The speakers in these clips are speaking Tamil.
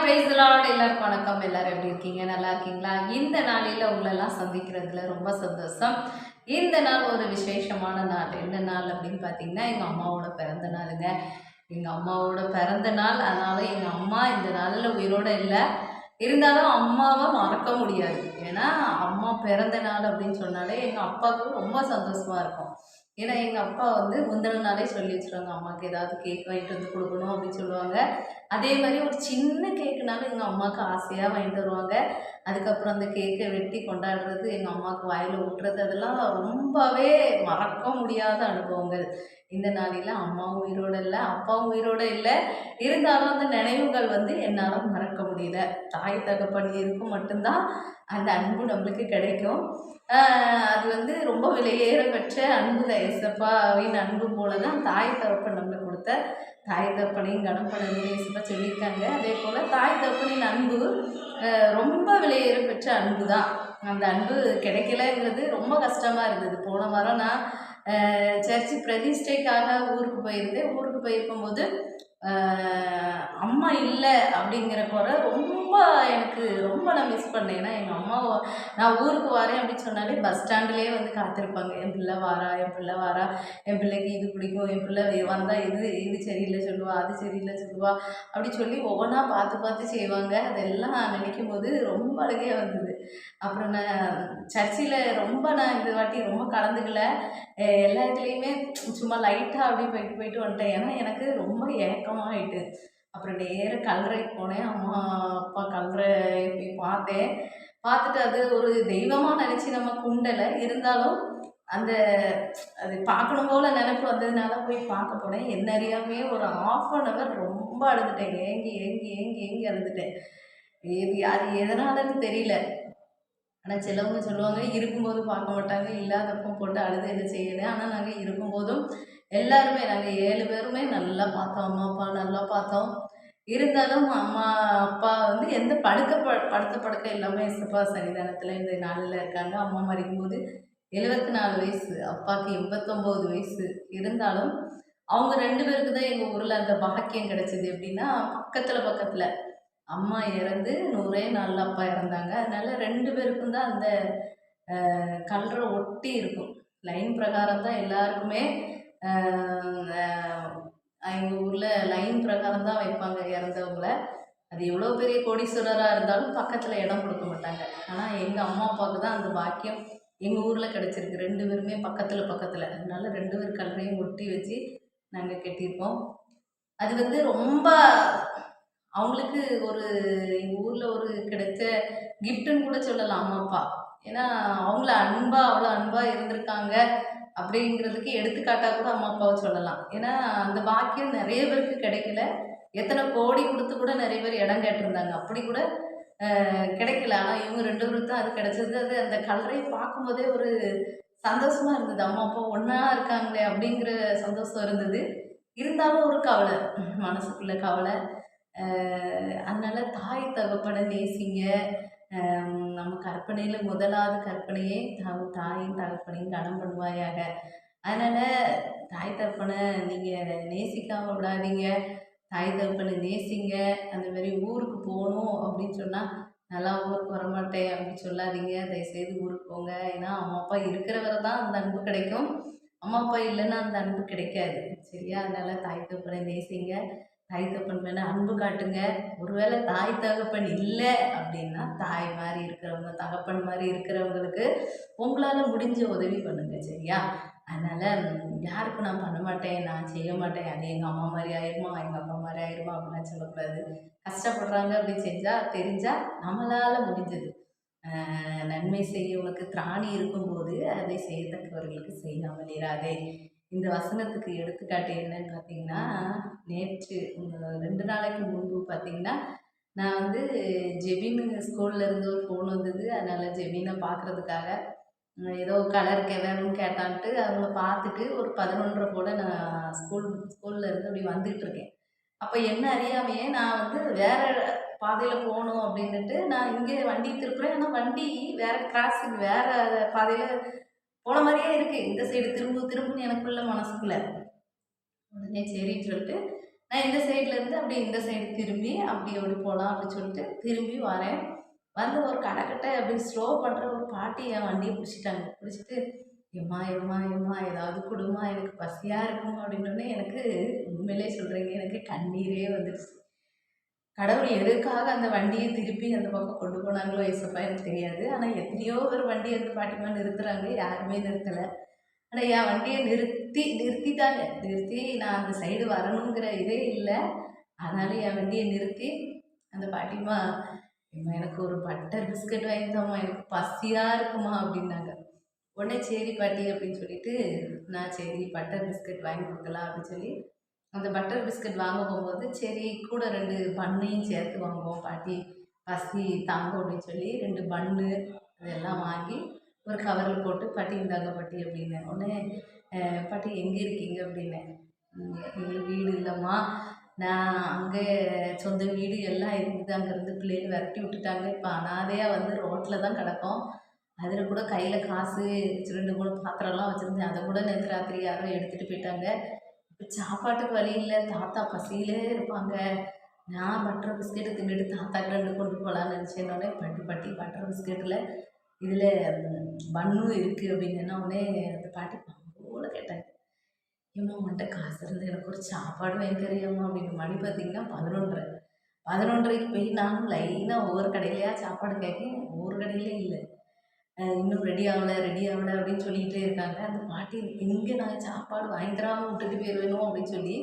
Praise the Lord. எல்லாருக்கும் வணக்கம். எல்லாரும் எப்படி இருக்கீங்க? நல்லா இருக்கீங்களா? இந்த நாளில் உங்களெல்லாம் சந்திக்கிறதுல ரொம்ப சந்தோஷம். இந்த நாள் ஒரு விசேஷமான நாள். என்ன நாள் அப்படின்னு பார்த்தீங்கன்னா, எங்கள் அம்மாவோட பிறந்த நாளுங்க. எங்கள் அம்மாவோட பிறந்த நாள். அதனால எங்கள் அம்மா இந்த நாளில் உயிரோடு இல்லை. இருந்தாலும் அம்மாவை மறக்க முடியாது. ஏன்னா அம்மா பிறந்த நாள் அப்படின்னு சொன்னாலே எங்கள் அப்பாவுக்கு ரொம்ப சந்தோஷமாக இருக்கும். ஏன்னா எங்கள் அப்பா வந்து முந்தின நாளே சொல்லி வச்சுருவாங்க, அம்மாவுக்கு ஏதாவது கேக் வாங்கிட்டு வந்து கொடுக்கணும் அப்படின்னு சொல்லுவாங்க. அதே மாதிரி ஒரு சின்ன கேக்குனாலும் எங்கள் அம்மாவுக்கு ஆசையாக வாங்கிட்டு வருவாங்க. அதுக்கப்புறம் அந்த கேக்கை வெட்டி கொண்டாடுறது, எங்கள் அம்மாவுக்கு வாயில் ஊட்டுறது, அதெல்லாம் ரொம்பவே மறக்க முடியாத அனுபவங்கள். இந்த நாளில் அம்மாவும் உயிரோடு இல்லை, அப்பாவும் உயிரோடு இல்லை. இருந்தாலும் அந்த நினைவுகள் வந்து என்னால் மறக்க முடியல. தாய் தகப்பன் இருக்கும் மட்டும்தான் அந்த அன்பு நம்மளுக்கு கிடைக்கும். அது வந்து ரொம்ப விலையேற பெற்ற அன்பு தான். ஏசப்பாவின் அன்பு போல தான் தாய் தகப்பன் நம்மளுக்கு கொடுத்த தாய் தகப்பனையும் கனம் பண்ணணும்னு ஏசப்பா சொல்லியிருக்காங்க. அதே போல் தாய் தகப்பனின் அன்பு ரொம்ப விலையேற பெற்ற அன்பு தான். அந்த அன்பு கிடைக்கலங்கிறது ரொம்ப கஷ்டமாக இருந்தது. போன வாரம் நான் சர்ச்சு பிரதிஷ்டைக்காக ஊருக்கு போயிருந்தேன். ஊருக்கு போயிருக்கும்போது அம்மா இல்லை அப்படிங்கிற குறை ரொம்ப எனக்கு ரொம்ப நான் மிஸ் பண்ணேன். ஏன்னா எங்கள் அம்மாவை நான் ஊருக்கு வரேன் அப்படின்னு சொன்னாலே பஸ் ஸ்டாண்ட்லேயே வந்து காத்திருப்பாங்க. என் பிள்ளை வாரா, என் பிள்ளை வாரா, என் பிள்ளைக்கு இது பிடிக்கும், என் பிள்ளை வந்தால் இது சரியில்லை சொல்லுவா, அது சரியில்லை சொல்லுவா அப்படி சொல்லி ஒவ்வொன்றா பார்த்து பார்த்து செய்வாங்க. அதெல்லாம் நினைக்கும் போது ரொம்ப அழகையாக வந்தது. அப்புறம் நான் சர்ச்சில் நான் இந்த வாட்டி ரொம்ப கலந்துக்கல. எல்லா இடத்துலையுமே சும்மா லைட்டாக அப்படியே போயிட்டு போயிட்டு வந்துட்டேன். ஏன்னா எனக்கு ரொம்ப ஏக்கமாகிட்டு. அப்புறம் நேராக கல்லறைக்கு போனேன். அம்மா அப்பா கல்லறை போய் பார்த்தேன். பார்த்துட்டு அது ஒரு தெய்வமாக நினச்சி நம்ம குண்டலை. இருந்தாலும் அந்த அது பார்க்கணும் போல் நினைப்பு வந்ததுனால போய் பார்க்க போனேன். என்ன அறியாமையே ஒரு 1/2 ரொம்ப அழுதுட்டேன். ஏங்கி ஏங்கி ஏங்கி ஏங்கி அழுதுட்டேன். அது எதனாலன்னு தெரியல. ஆனால் சிலவங்க சொல்லுவாங்க, இருக்கும்போது பார்க்க மாட்டாங்க, இல்லாதப்போ போட்டு அழுது என்ன செய்யணும். ஆனால் நாங்கள் இருக்கும்போதும் எல்லாருமே நாங்கள் 7 பேருமே நல்லா பார்த்தோம். அம்மா அப்பா நல்லா பார்த்தோம். இருந்தாலும் அம்மா அப்பா வந்து எந்த படுத்த படுக்கை இல்லாமல் ஏசப்பா சன்னிதானத்தில் இந்த நாளில் இருக்காங்க. அம்மா மறிக்கும்போது 74 வயசு, அப்பாவுக்கு 89 வயசு. இருந்தாலும் அவங்க 2 பேருக்கு தான் எங்கள் ஊரில் அந்த பாக்கியம் கிடைச்சிது. எப்படின்னா பக்கத்தில் அம்மா இறந்து 100 நாளில் அப்பா இறந்தாங்க. அதனால 2 பேருக்கும் தான் அந்த கல்லறை ஒட்டி இருக்கும். லைன் பிரகாரம் தான் எல்லாருக்குமே எங்கள் ஊரில் லைன் பிரகாரம் தான் வைப்பாங்க இறந்தவங்கள. அது எவ்வளோ பெரிய கோடீஸ்வரராக இருந்தாலும் பக்கத்தில் இடம் கொடுக்க மாட்டாங்க. ஆனால் எங்கள் அம்மா அப்பாவுக்கு தான் அந்த பாக்கியம் எங்கள் ஊரில் கிடச்சிருக்கு. 2 பேருமே பக்கத்தில். அதனால 2 பேர் கல்லறையும் ஒட்டி வச்சு நாங்கள் கட்டியிருக்கோம். அது வந்து ரொம்ப அவங்களுக்கு ஒரு எங்கள் ஊரில் ஒரு கிடைச்ச கிஃப்ட்டுன்னு கூட சொல்லலாம் அம்மா அப்பா. ஏன்னா அவங்கள அவ்வளோ அன்பாக இருந்திருக்காங்க அப்படிங்கிறதுக்கு எடுத்துக்காட்டாக கூட அம்மா அப்பாவை சொல்லலாம். ஏன்னா அந்த பாக்கியம் நிறைய பேருக்கு கிடைக்கல. எத்தனை கோடி கொடுத்து கூட நிறைய பேர் இடம் கேட்டிருந்தாங்க, அப்படி கூட கிடைக்கல. ஆனால் இவங்க 2 பேருக்கு தான் அது கிடைச்சது. அது அந்த கல்லறை பார்க்கும்போதே ஒரு சந்தோஷமாக இருந்தது. அம்மா அப்பா ஒன்றா இருக்காங்களே அப்படிங்கிற சந்தோஷம் இருந்தது. இருந்தாலும் ஒரு கவலை, மனசுக்குள்ள கவலை. அதனால தாய் தகப்பனை நேசிங்க. நம்ம கற்பனையில் முதலாவது கற்பனையே தாயும் தகப்பனையும் கனம் பண்ணுவாயாக. அதனால் தாய் தகப்பனை நீங்கள் நேசிக்காமல் விடாதீங்க. தாய் தகப்பனை நேசிங்க. அந்த மாதிரி ஊருக்கு போகணும் அப்படின்னு சொன்னால், நல்லா ஊருக்கு வரமாட்டேன் அப்படின்னு சொல்லாதீங்க. தயவுசெய்து ஊருக்கு போங்க. ஏன்னா அம்மா அப்பா இருக்கிற வரை தான் அந்த அன்பு கிடைக்கும். அம்மா அப்பா இல்லைன்னா அந்த அன்பு கிடைக்காது. சரியா? அதனால் தாய் தகப்பனை நேசிங்க. தாய் தகப்பன் மேலே அன்பு காட்டுங்க. ஒருவேளை தாய் தகப்பன் இல்லை அப்படின்னா, தாய் மாதிரி இருக்கிறவங்க, தகப்பன் மாதிரி இருக்கிறவங்களுக்கு உங்களால் முடிஞ்ச உதவி பண்ணுங்க. சரியா? அதனால் யாருக்கும் நான் பண்ண மாட்டேன், நான் செய்ய மாட்டேன், அது எங்கள் அம்மா மாதிரி ஆயிடுமா, எங்கள் அப்பா மாதிரி ஆயிடுமா அப்படிலாம் சொல்லக்கூடாது. கஷ்டப்படுறாங்க அப்படி தெரிஞ்சால் நம்மளால் முடிஞ்சது. நன்மை செய்யவனுக்கு திராணி இருக்கும்போது அதை செய்யத்தக்கவர்களுக்கு செய்யாமல் இராதே. இந்த வசனத்துக்கு எடுத்துக்காட்டு என்னன்னு பார்த்தீங்கன்னா, நேற்று 2 நாளைக்கு முன்பு பார்த்தீங்கன்னா, நான் வந்து ஜெபின் ஸ்கூல்லேருந்து ஒரு ஃபோன் வந்தது. அதனால் ஜெபினை பார்க்குறதுக்காக ஏதோ கலர் வேணும்னு கேட்டான்ட்டு அவங்கள பார்த்துட்டு ஒரு 11:30 போல் நான் ஸ்கூல்லேருந்து அப்படி வந்துகிட்ருக்கேன். அப்போ என்ன அறியாமையே நான் வந்து வேறு பாதையில் போகணும் அப்படின்னுட்டு நான் இங்கே வண்டி திருப்புறேன். ஆனால் வண்டி வேறு கிராஸிங் வேறு பாதையில் போன மாதிரியே இருக்குது. இந்த சைடு திரும்புன்னு எனக்குள்ள மனசுக்குள்ள. உடனே சரின்னு சொல்லிட்டு நான் இந்த சைட்லேருந்து அப்படியே இந்த சைடு திரும்பி அப்படி போகலாம் அப்படின்னு சொல்லிட்டு திரும்பி வரேன். வந்து ஒரு கடைக்கிட்ட அப்படி ஸ்லோ பண்ணுற ஒரு பாட்டி என் வண்டியை பிடிச்சிட்டாங்க. பிடிச்சிட்டு எம்மா எம்மா எம்மா ஏதாவது கொடும்மா எனக்கு பசியாக இருக்குமா அப்படின்னோடனே எனக்கு உண்மையிலே சொல்கிறேங்க எனக்கு கண்ணீரே வந்துடுச்சு. கடவுள் எதுக்காக அந்த வண்டியை திருப்பி அந்த பக்கம் கொண்டு போனாங்களோ ஏசப்பா எனக்கு தெரியாது. ஆனால் எத்தனையோ பேர் வண்டி அந்த பாட்டிமா நிறுத்துறாங்க, யாருமே நிறுத்தலை. ஆனால் என் வண்டியை நிறுத்திட்டாங்க. நிறுத்தி நான் அந்த சைடு வரணுங்கிற இதே இல்லை. ஆனாலும் என் வண்டியை நிறுத்தி அந்த பாட்டிமா, "எம்மா எனக்கு ஒரு பட்டர் பிஸ்கட் வாங்கி தாம்மா, எனக்கு பசியாக இருக்குமா" அப்படின்னாங்க. உடனே சரி பாட்டி அப்படின்னு சொல்லிட்டு நான் சரி பட்டர் பிஸ்கட் வாங்கி கொடுக்கலாம் அப்படின்னு சொல்லி அந்த பட்டர் பிஸ்கட் வாங்க போகும்போது சரி கூட 2 பன்னையும் சேர்த்து வாங்குவோம் பாட்டி, பசி தாங்கும் அப்படின்னு சொல்லி 2 பன்னு இதெல்லாம் வாங்கி ஒரு கவரில் போட்டு பாட்டி இந்தாங்க பாட்டி அப்படின்னேன். உடனே பாட்டி எங்கே இருக்கீங்க அப்படின்னேன். எங்களுக்கு வீடு இல்லைம்மா, நான் அங்கே சொந்த வீடு எல்லாம் இருந்தது, அங்கேருந்து பிள்ளைகள் விரட்டி விட்டுட்டாங்க, இப்போ அனாதையாக வந்து ரோட்டில் தான் கிடக்கும். அதில் கூட கையில் காசு 2 3 பாத்திரம்லாம் வச்சுருந்தேன், அதை கூட நேற்று ராத்திரி யாரோ எடுத்துகிட்டு போயிட்டாங்க. இப்போ சாப்பாட்டுக்கு வழி இல்லை, தாத்தா பசியிலே இருப்பாங்க. நான் பட்டர் பிஸ்கெட்டு தின்னுட்டு தாத்தாக்கு 2 கொண்டு போகலான்னு நினச்சேன்னொடனே பாட்டி பாட்டி பட்டர் பிஸ்கெட்டில் இதில் பன்னும் இருக்குது அப்படின்னு உடனே அந்த பாட்டி போல கேட்டாங்க, ஏம்மா உன்கிட்ட காசு இருந்து எனக்கு ஒரு சாப்பாடு வாங்கி தரியாம்மா அப்படின்னு. மணி பார்த்தீங்கன்னா 11:30. 11:30க்கு போய் நானும் லைனாக ஒவ்வொரு கடையிலையா சாப்பாடு கேட்கேன், ஒவ்வொரு கடையிலையும் இல்லை. இன்னும் ரெடி ஆகலை ரெடி ஆகலை அப்படின்னு சொல்லிக்கிட்டே இருக்காங்க. அந்த பாட்டி எங்கே நாங்கள் சாப்பாடு வாங்கி தராமல் விட்டுட்டு போயிடுவேணும் அப்படின்னு சொல்லி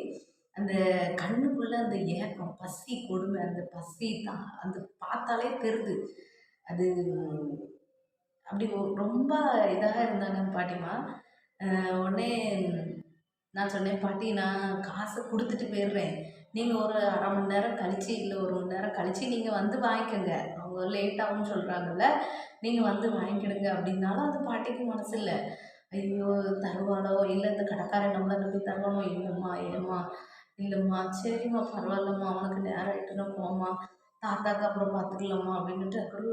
அந்த கண்ணுக்குள்ளே அந்த ஏக்கம், பசி கொடுமை, அந்த பசி தான் அந்த பார்த்தாலே தெரியுது. அது அப்படி ரொம்ப இதாக இருந்தாங்க அந்த பாட்டிமா. உடனே நான் சொன்னேன், பாட்டி நான் காசை கொடுத்துட்டு போயிடுறேன், நீங்கள் ஒரு 1/2 மணி நேரம் கழிச்சு இல்லை 1 மணி நேரம் கழிச்சு நீங்கள் வந்து வாங்கிக்கோங்க, அவங்க லேட் ஆகும்னு சொல்கிறாங்கல்ல, நீங்கள் வந்து வாங்கிக்கிடுங்க அப்படின்னாலும் அந்த பாட்டிக்கு மனசு இல்லை. ஐயோ தருவாளோ, இல்லை இந்த கடைக்காரன் நம்மளை நம்பி தருவானோ, இல்லைம்மா ஏம்மா இல்லைம்மா சரிம்மா பரவாயில்லம்மா அவனுக்கு நேரம் ஆகிட்டுன்னா போம்மா, தாத்தாக்கு அப்புறம் பார்த்துக்கலாம்மா அப்படின்ட்டு அப்புறம்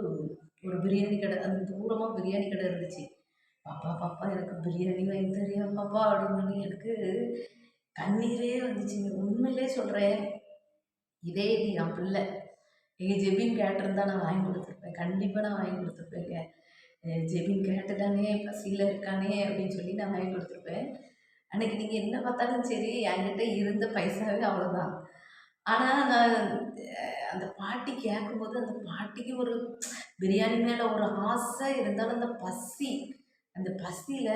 ஒரு பிரியாணி கடை, அந்த தூரமாக பிரியாணி கடை இருந்துச்சு. பாப்பா பாப்பா எனக்கு பிரியாணி வாங்கி தரியா பாப்பா அப்படின்னு எனக்கு கண்ணீரே வந்துச்சுங்க. உண்மையிலே சொல்கிறேன், இதே இது என் பிள்ளை எங்கள் ஜெபின் கேட்டிருந்தா நான் வாங்கி கொடுத்துருப்பேன், கண்டிப்பாக நான் வாங்கி கொடுத்துருப்பேங்க. ஜெபின் கேட்டுட்டானே பசியில் இருக்கானே அப்படின்னு சொல்லி நான் வாங்கி கொடுத்துருப்பேன். அன்றைக்கி நீங்கள் என்ன பார்த்தாலும் சரி என்கிட்ட இருந்த பைசாவே அவ்வளோதான். ஆனால் நான் அந்த பாட்டி கேட்கும்போது அந்த பாட்டிக்கு ஒரு பிரியாணி மேலே ஒரு ஆசை இருந்தாலும் அந்த பசி, அந்த பசியில்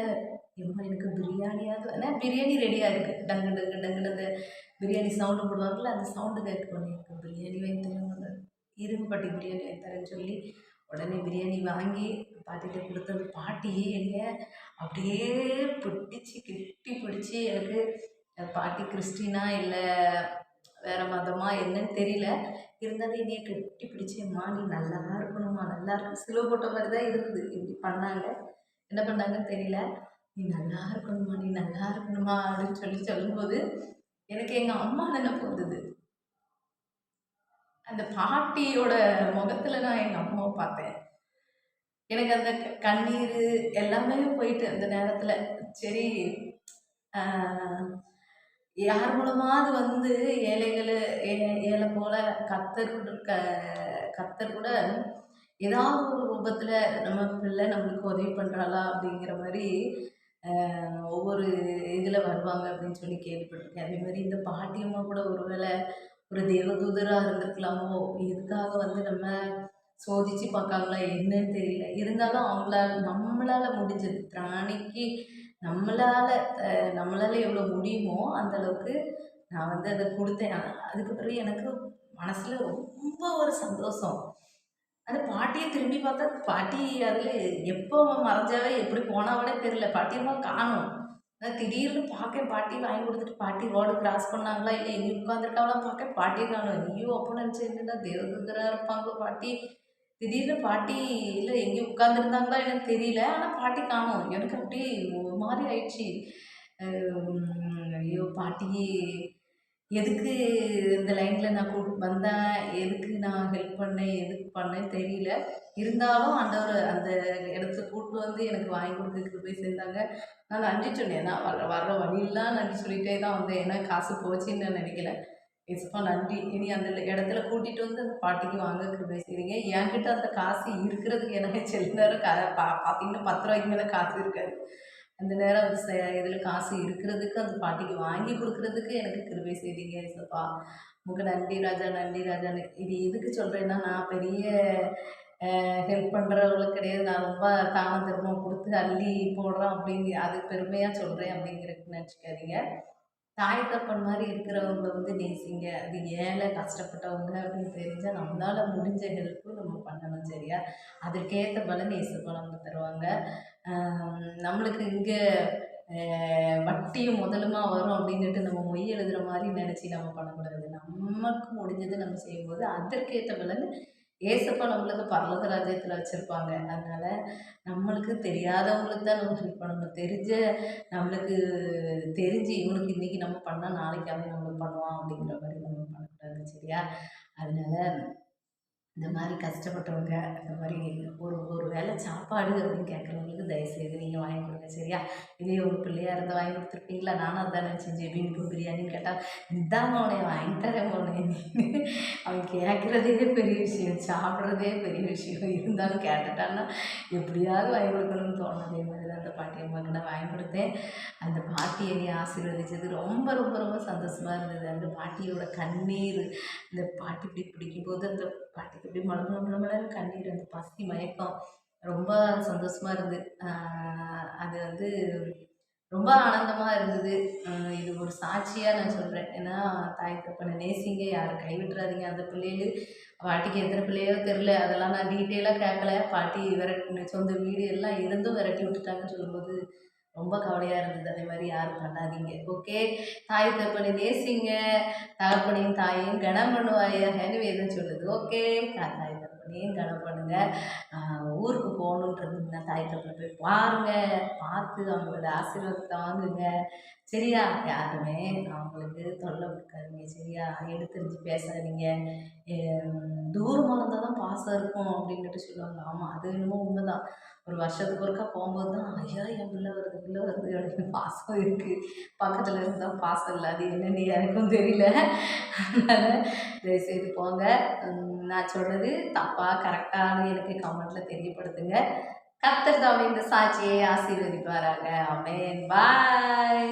எம்மா எனக்கு பிரியாணியாவது, ஆனால் பிரியாணி ரெடியாக இருக்குது, டங்கு டங்கு டங்குன்னு அந்த பிரியாணி சவுண்டு போடுவாங்கள்ல, அந்த சவுண்டு கேட்கணும், எனக்கு பிரியாணி வாங்கி தருவாங்க, இரும்பு பாட்டி பிரியாணி வாங்கி தரேன்னு சொல்லி உடனே பிரியாணி வாங்கி பாட்டிகிட்ட கொடுத்து அந்த பாட்டி என்னைய அப்படியே பிடிச்சி கெட்டி பிடிச்சி எனக்கு பாட்டி கிறிஸ்டினா இல்லை வேறு மதமா என்னன்னு தெரியல, இருந்தாலும் என்னைய கெட்டி பிடிச்சேம்மா நீ நல்லா இருக்கணும்மா, நல்லா இருக்கு சிலுவை போட்ட மாதிரி தான் இருந்தது. இப்படி பண்ணாங்க, என்ன பண்ணாங்கன்னு தெரியல. நீ நல்லா இருக்கணும்மா நீ நல்லா இருக்கணுமா அப்படின்னு சொல்லி சொல்லும்போது எனக்கு எங்கள் அம்மா நினைப்பு வந்தது. அந்த பாட்டியோட முகத்தில் நான் எங்கள் அம்மாவை பார்த்தேன். எனக்கு அந்த கண்ணீர் எல்லாமே போயிட்டு அந்த நேரத்தில் சரி யார் மூலமாவது வந்து ஏழைகள் ஏழை போல கர்த்தர் கர்த்தர் கூட ஏதாவது ஒரு ரூபத்தில் நம்ம பிள்ளை நம்மளுக்கு உதவி பண்ணுறாளா அப்படிங்கிற மாதிரி ஒவ்வொரு இதில் வருவாங்க அப்படின்னு சொல்லி கேள்விப்பட்டிருக்கேன். அதே மாதிரி இந்த பாட்டியம்மா கூட ஒருவேளை ஒரு தேவதூதராக இருந்திருக்கலாமோ, எதுக்காக வந்து நம்ம சோதிச்சு பார்க்காங்களா என்னன்னு தெரியல. இருந்தாலும் நம்மளால் முடிஞ்சது திராணிக்கு நம்மளால் நம்மளால் எவ்வளோ முடியுமோ அந்த அளவுக்கு நான் வந்து அதை கொடுத்தேன். அதுக்கு பிறகு எனக்கு மனசில் ரொம்ப ஒரு சந்தோஷம். அந்த பாட்டியை திரும்பி பார்த்தா பாட்டி அதில் எப்போ மறைஞ்சாவே எப்படி போனாவனே தெரியல, பாட்டியம்மா காணும். நான் திடீர்னு பார்க்கேன் பாட்டி வாங்கி கொடுத்துட்டு பாட்டி ரோடு கிராஸ் பண்ணாங்களா இல்லை எங்கே உட்காந்துருக்காங்களா பார்க்க பாட்டியை காணும். ஐயோ அப்போ நினச்சேன் என்னடா தேவதூதராக இருப்பாங்களோ பாட்டி, திடீர்னு பாட்டி இல்லை எங்கேயும் உட்காந்துருந்தாங்களா எனக்கு தெரியல, ஆனால் பாட்டி காணும். எனக்கு அப்படி ஒரு மாதிரி ஆயிடுச்சு. ஐயோ பாட்டி எதுக்கு இந்த லைனில் நான் வந்தேன், எதுக்கு நான் ஹெல்ப் பண்ணேன், எதுக்கு பண்ணேன்னு தெரியல. இருந்தாலும் ஆண்டவர் அந்த இடத்துக்கு கூப்பிட்டு வந்து எனக்கு வாங்கி கொடுத்ததுக்கு போய் சேர்ந்தாங்க. நான் நன்றி சொன்னேன், நான் வர்ற வழியெல்லாம் நன்றி சொல்லிகிட்டே தான் வந்தேன். ஏன்னா காசு போச்சுன்னு நான் நினைக்கல. ஏசப்பா நன்றி. இனி அந்த இடத்துல கூட்டிட்டு வந்து அந்த பாட்டிக்கு வாங்க கிருபை செய்றீங்க. என்கிட்ட அந்த காசு இருக்கிறதுக்கு எனக்கு சில நேரம் பார்த்தீங்கன்னா ரூ. 10 மேல காசு இருக்காது. அந்த நேரம் இதில காசு இருக்கிறதுக்கு அந்த பாட்டிக்கு வாங்கி குடுக்குறதுக்கு எனக்கு கிருபை செய்றீங்க ஏசப்பா. உமக்கு நன்றி ராஜா, நன்றி ராஜான்னு. இது எதுக்கு சொல்றேன்னா, நான் பெரிய ஹெல்ப் பண்றவளும் கிடையாது. நான் ரொம்ப தானம் தர்மம் குடுத்து அள்ளி போடுறோம் அப்படின்னு அது பெருமையா சொல்றேன் அப்படிங்கிறதுக்கு நெனச்சுக்காதீங்க. தாய் தகப்பன் மாரி இருக்கிறவங்கள வந்து நேசிங்க. அது ஏழை, கஷ்டப்பட்டவங்க அப்படின்னு தெரிஞ்சா நம்மளால முடிஞ்ச ஹெல்ப்பு நம்ம பண்ணணும் சரியா? அதற்கேத்த பலன் இயேசப்பா நமக்கு தருவாங்க. நம்மளுக்கு இங்க வட்டியும் முதலுமா வரும் அப்படின்னுட்டு நம்ம மொய் எழுதுற மாரி நெனச்சு நம்ம பண்ணக்கூடாது. நமக்கு முடிஞ்சத நம்ம செய்யும்போது அதற்கேத்த பலன் ஏசப்பா நம்மளுக்கு பரலோக ராஜ்யத்துல வச்சிருப்பாங்க. அதனால நம்மளுக்கு தெரியாதவங்களுக்கு தான் நம்ம ஹெல்ப் பண்ணணும். நம்மளுக்கு தெரிஞ்சு இவனுக்கு இன்னைக்கு நம்ம பண்ணா நாளைக்கு அவன் நம்மளுக்கு பண்ணுவான் அப்படிங்கிற மாரி நம்ம பண்ணக்கூடாது சரியா? அதனால இந்த மாரி கஷ்டப்பட்டவங்க, இந்த மாரி ஒரு ஒரு வேளை சாப்பாடு அப்படின்னு கேட்குறவங்களுக்கு தயவுசெய்து நீங்க வாங்கி கொடுங்க சரியா? இதே உங்க பிள்ளையா இருந்தா வாங்கி கொடுத்துருப்பீங்களா? நானும் அதான் நினச்சேன் ஜெபின்க்கு பிரியாணின்னு கேட்டா, இந்தாம்மா உன்னைய வாங்கி தரேன் மோனே அவன் கேட்குறதே பெரிய விஷயம், சாப்பிட்றதே பெரிய விஷயம். இருந்தாலும் கேட்டுட்டான்னா எப்படியாவது வாங்கி கொடுக்கணும்னு தோணும். அதே மாதிரி தான் அந்த பாட்டி அம்மாவுக்கு நான் வாங்கி கொடுத்தேன். அந்த பாட்டி என்னை ஆசீர்வதிச்சது ரொம்ப ரொம்ப ரொம்ப சந்தோஷமா இருந்தது. அந்த பாட்டியோட கண்ணீர், இந்த பாட்டி இப்படி பிடிக்கும்போது அந்த பாட்டிக்கு அப்படியே மளமளன்னு கண்ணீர், அந்த பசி மயக்கம் ரொம்ப சந்தோஷமா இருந்தது. அது வந்து ரொம்ப ஆனந்தமா இருந்தது. இது ஒரு சாட்சியா நான் சொல்றேன். ஏன்னா, தாய் தகப்பன நேசிங்க, யாரும் கைவிட்டுறாதீங்க. அந்த பிள்ளைகளு பாட்டிக்கு எத்தனை பிள்ளையோ தெரியல. அதெல்லாம் நான் டீட்டெயிலா கேட்கல. பாட்டி சொந்த வீடு எல்லாம் இருந்தும் விரட்டி விட்டுட்டாங்கன்னு சொல்லும்போது ரொம்ப கவலையா இருந்தது. அதே மாரி யாரும் பண்ணாதீங்க. ஓகே. தாய் தகப்பனை நேசிங்க. தகப்பனையும் தாயையும் கனம் பண்ணுவாயாகன்னு வேதம் சொல்லுது. ஓகே. தாய் தகப்பனையும் கனம் பண்ணுங்க. ஊருக்கு போகணுன்ட்டு இருந்தீங்கன்னா தாய் தகப்பனை போய் பாருங்க. பார்த்து அவங்களோட ஆசீர்வாதத்தை வாங்குங்க. சரியா? யாருமே அவங்களுக்கு தொல்லை கொடுக்காதீங்க. சரியா? எடுத்தெறிஞ்சு பேசாதீங்க. தூரமா இருந்தா தான் பாசம் இருக்கும் அப்படின்னுட்டு சொல்லுவாங்க. ஆமா, அது என்னமோ உண்மைதான். ஒரு வருஷத்துக்கு ஒருக்கா போகும்போது தான், ஐயா! என் பிள்ளை வருது, பிள்ளை வருது அப்படின்னு பாசம் இருக்கு. பக்கத்துல இருந்தா பாசம் இல்ல. அது என்னன்னு எனக்கும் தெரியல. அதனால தயவுசெய்து போங்க. நான் சொல்றது தப்பா, கரெக்டான்னு எனக்கு கமெண்ட்ல தெரியப்படுத்துங்க. கர்த்தர் தாமே இந்த சாட்சியை ஆசீர்வதிப்பாராக. ஆமென். பாய்.